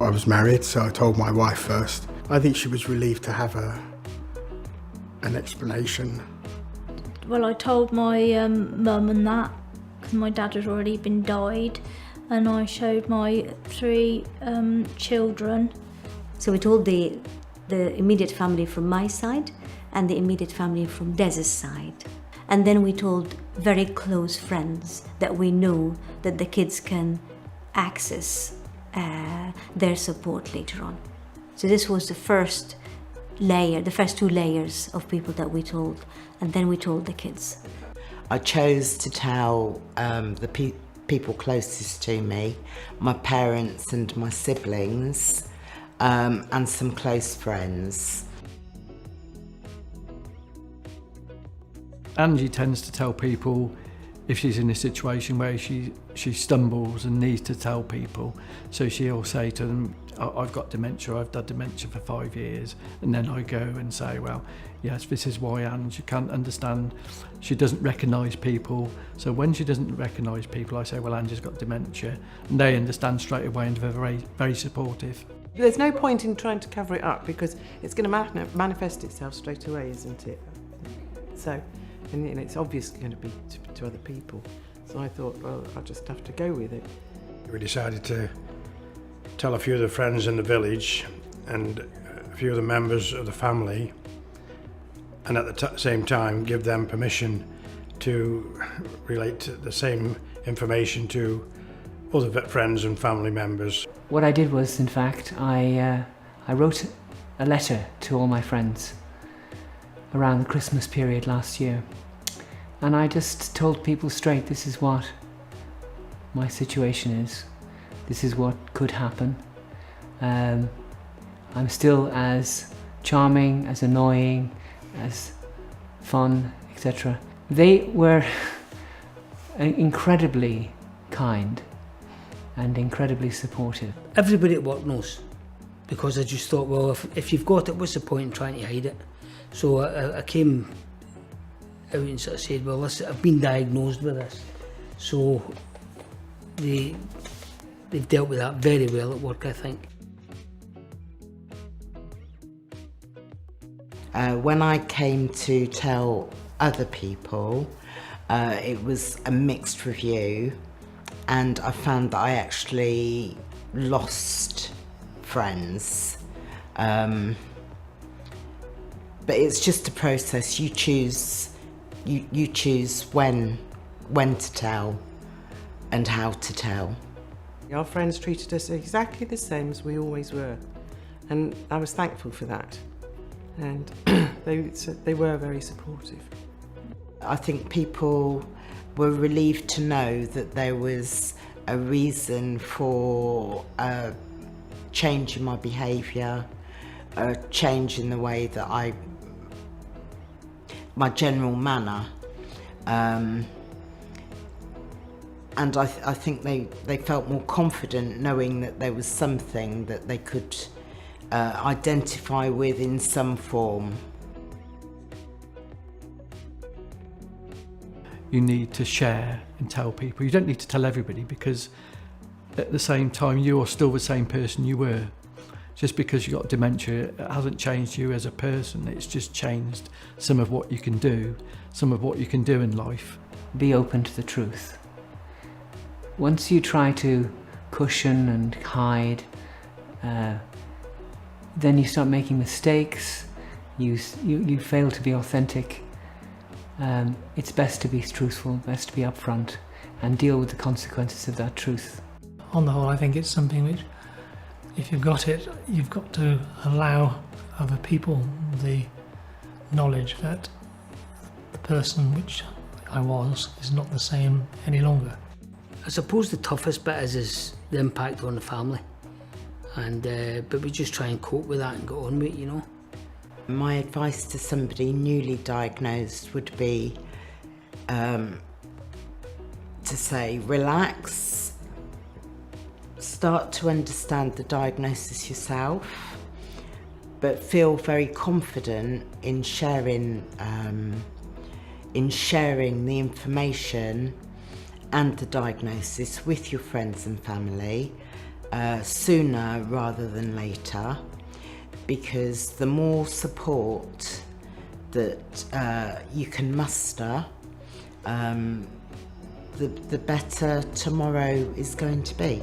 I was married, so I told my wife first. I think she was relieved to have an explanation. Well, I told my mum and that, because my dad had already been died, and I showed my 3 children. So we told the immediate family from my side and the immediate family from Des's side. And then we told very close friends that we knew that the kids can access their support later on. So this was the first layer, the first 2 layers of people that we told, and then we told the kids. I chose to tell the people closest to me, my parents and my siblings, and some close friends. Angie tends to tell people if she's in a situation where she stumbles and needs to tell people. So she'll say to them, I've got dementia, I've had dementia for 5 years. And then I go and say, well, yes, this is why Angie can't understand. She doesn't recognise people. So when she doesn't recognise people, I say, well, Angie's got dementia. And they understand straight away and they're very, very supportive. There's no point in trying to cover it up because it's going to manifest itself straight away, isn't it? So, and it's obviously going to be to other people. So I thought, well, I'll just have to go with it. We decided to tell a few of the friends in the village and a few of the members of the family, and at the same time give them permission to relate the same information to other friends and family members. What I did was, in fact, I wrote a letter to all my friends around the Christmas period last year. And I just told people straight, this is what my situation is. This is what could happen. I'm still as charming, as annoying, as fun, etc. They were incredibly kind and incredibly supportive. Everybody at work knows, because I just thought, well, if you've got it, what's the point in trying to hide it? So I came out and sort of said, well, listen, I've been diagnosed with this. So they've dealt with that very well at work, I think. When I came to tell other people, it was a mixed review, and I found that I actually lost friends. But it's just a process. You choose when to tell and how to tell. Our friends treated us exactly the same as we always were, and I was thankful for that. And they were very supportive. I think people were relieved to know that there was a reason for a change in my behaviour, a change in the way that my general manner, and I think they felt more confident knowing that there was something that they could identify with in some form. You need to share and tell people. You don't need to tell everybody, because at the same time you're still the same person you were. Just because you got dementia, it hasn't changed you as a person. It's just changed some of what you can do, some of what you can do in life. Be open to the truth. Once you try to cushion and hide, then you start making mistakes. You fail to be authentic. It's best to be truthful, best to be upfront, and deal with the consequences of that truth. On the whole, I think it's something which, if you've got it, you've got to allow other people the knowledge that the person which I was is not the same any longer. I suppose the toughest bit is the impact on the family, and but we just try and cope with that and go on with it, you know. My advice to somebody newly diagnosed would be to say, relax, start to understand the diagnosis yourself, but feel very confident in sharing the information and the diagnosis with your friends and family, sooner rather than later, because the more support that you can muster, the better tomorrow is going to be.